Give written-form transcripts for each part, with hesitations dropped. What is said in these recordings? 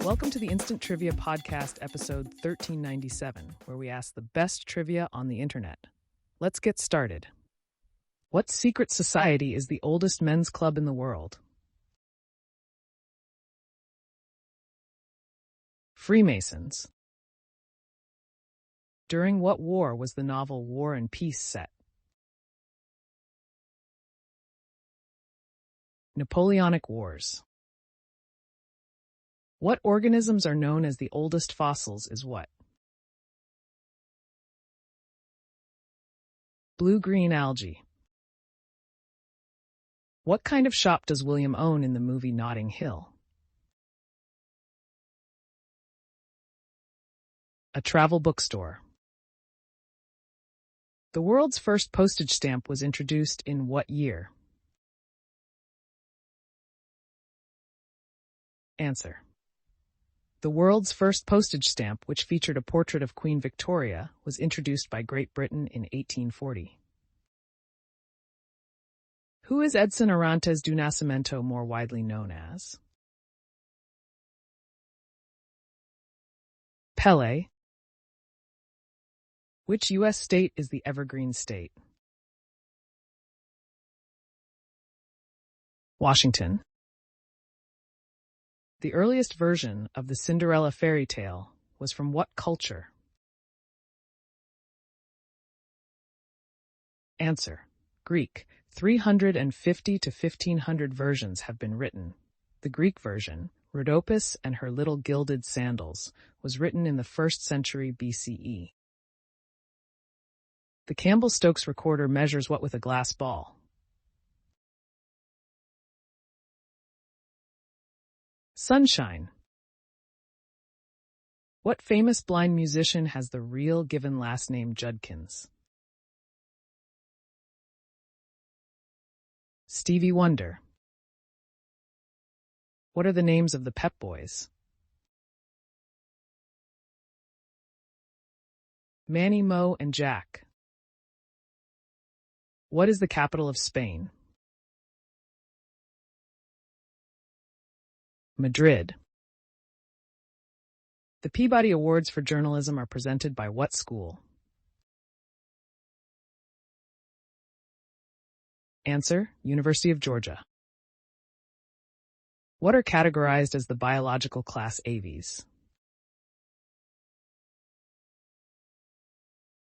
Welcome to the Instant Trivia Podcast, episode 1397, where we ask the best trivia on the internet. Let's get started. What secret society is the oldest men's club in the world? Freemasons. During what war was the novel War and Peace set? Napoleonic Wars. What organisms are known as the oldest fossils is what? Blue-green algae. What kind of shop does William own in the movie Notting Hill? A travel bookstore. The world's first postage stamp was introduced in what year? Answer. The world's first postage stamp, which featured a portrait of Queen Victoria, was introduced by Great Britain in 1840. Who is Edson Arantes do Nascimento more widely known as? Pelé. Which U.S. state is the Evergreen State? Washington. The earliest version of the Cinderella fairy tale was from what culture? Answer. Greek. 350 to 1500 versions have been written. The Greek version, Rhodopis and Her Little Gilded Sandals, was written in the 1st century BCE. The Campbell-Stokes recorder measures what with a glass ball? Sunshine. What famous blind musician has the real given last name Judkins? Stevie Wonder. What are the names of the Pep Boys? Manny, Mo, and Jack. What is the capital of Spain? Madrid. The Peabody Awards for Journalism are presented by what school? Answer. University of Georgia. What are categorized as the biological class Aves?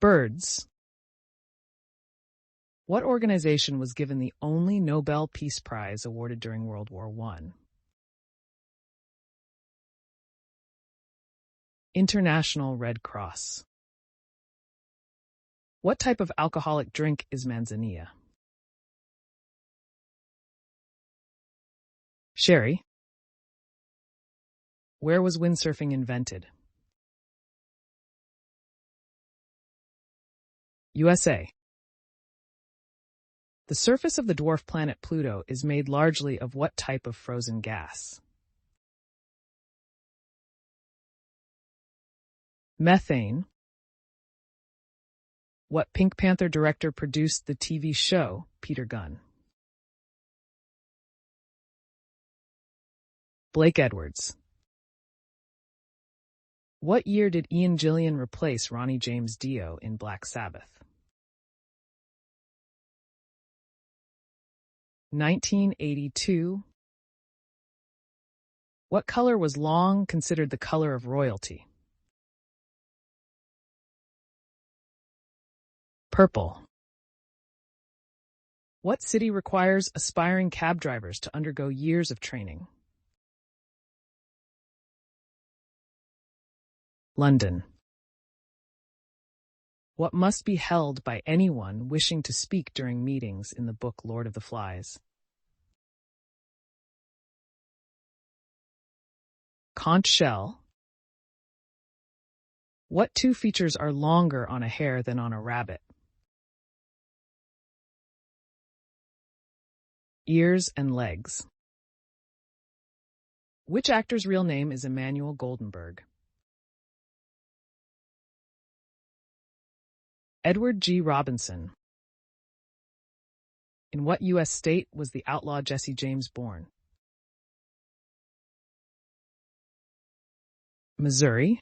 Birds. What organization was given the only Nobel Peace Prize awarded during World War I? International Red Cross. What type of alcoholic drink is manzanilla? Sherry. Where was windsurfing invented? USA. The surface of the dwarf planet Pluto is made largely of what type of frozen gas? Methane. What Pink Panther director produced the TV show Peter Gunn? Blake Edwards. What year did Ian Gillan replace Ronnie James Dio in Black Sabbath? 1982. What color was long considered the color of royalty? Purple. What city requires aspiring cab drivers to undergo years of training? London. What must be held by anyone wishing to speak during meetings in the book Lord of the Flies? Conch shell. What two features are longer on a hare than on a rabbit? Ears and legs. Which actor's real name is Emmanuel Goldenberg? Edward G. Robinson. In what U.S. state was the outlaw Jesse James born? Missouri.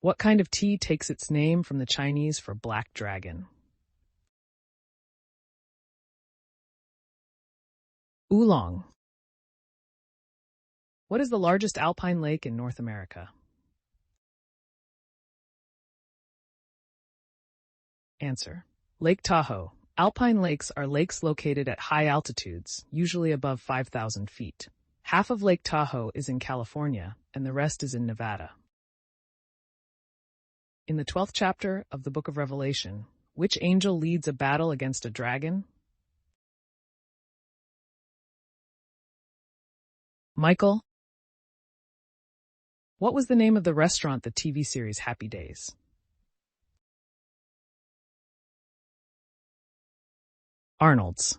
What kind of tea takes its name from the Chinese for black dragon? Oolong. What is the largest alpine lake in North America? Answer: Lake Tahoe. Alpine lakes are lakes located at high altitudes, usually above 5,000 feet. Half of Lake Tahoe is in California, and the rest is in Nevada. In the 12th chapter of the Book of Revelation, which angel leads a battle against a dragon? Michael. What was the name of the restaurant the TV series Happy Days? Arnold's.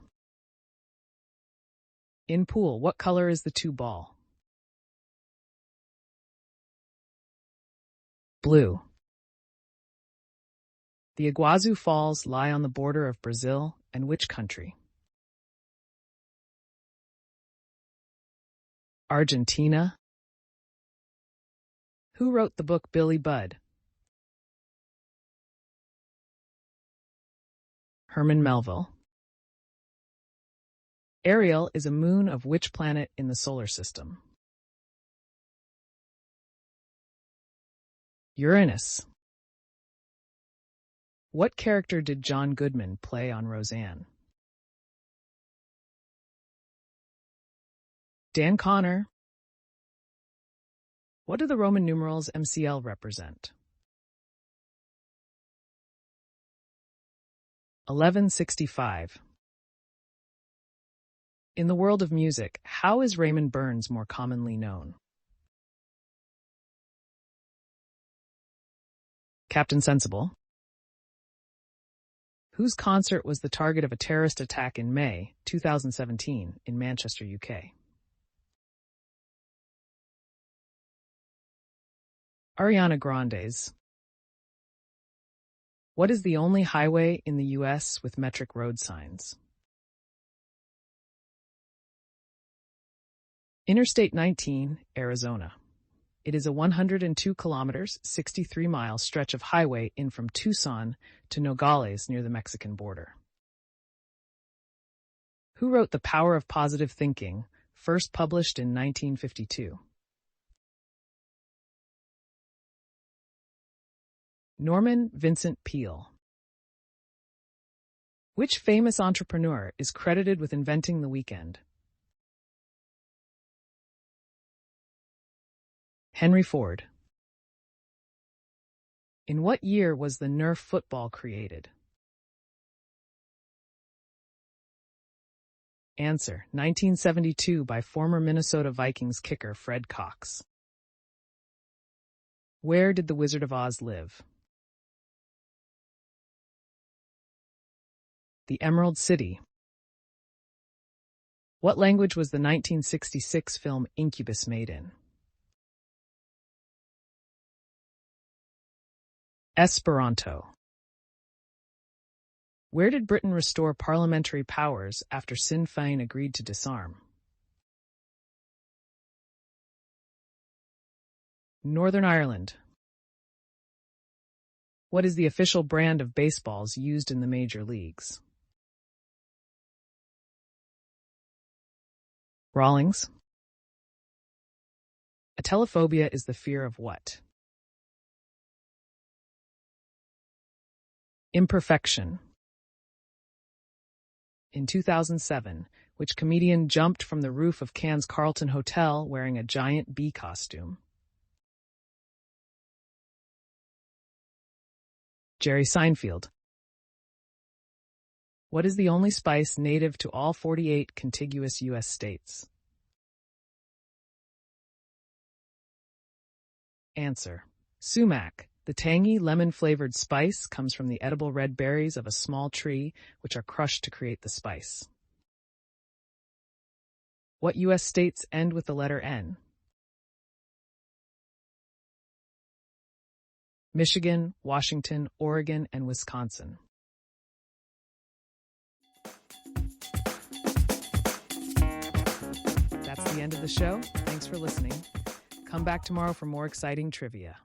In pool, what color is the 2 ball? Blue. The Iguazu Falls lie on the border of Brazil and which country? Argentina. Who wrote the book Billy Budd? Herman Melville. Ariel is a moon of which planet in the solar system? Uranus. What character did John Goodman play on Roseanne? Dan Connor. What do the Roman numerals MCL represent? 1165. In the world of music, how is Raymond Burns more commonly known? Captain Sensible. Whose concert was the target of a terrorist attack in May 2017 in Manchester, UK? Ariana Grande's. What is the only highway in the U.S. with metric road signs? Interstate 19, Arizona. It is a 102 kilometers, 63 miles stretch of highway in from Tucson to Nogales near the Mexican border. Who wrote The Power of Positive Thinking, first published in 1952? Norman Vincent Peale. Which famous entrepreneur is credited with inventing the weekend? Henry Ford. In what year was the Nerf football created? Answer: 1972 by former Minnesota Vikings kicker Fred Cox. Where did the Wizard of Oz live? The Emerald City. What language was the 1966 film Incubus made in? Esperanto. Where did Britain restore parliamentary powers after Sinn Féin agreed to disarm? Northern Ireland. What is the official brand of baseballs used in the major leagues? Rawlings. Atelophobia is the fear of what? Imperfection. In 2007, which comedian jumped from the roof of Cannes Carlton Hotel wearing a giant bee costume? Jerry Seinfeld. What is the only spice native to all 48 contiguous U.S. states? Answer: sumac. The tangy, lemon-flavored spice comes from the edible red berries of a small tree, which are crushed to create the spice. What U.S. states end with the letter N? Michigan, Washington, Oregon, and Wisconsin. That's the end of the show. Thanks for listening. Come back tomorrow for more exciting trivia.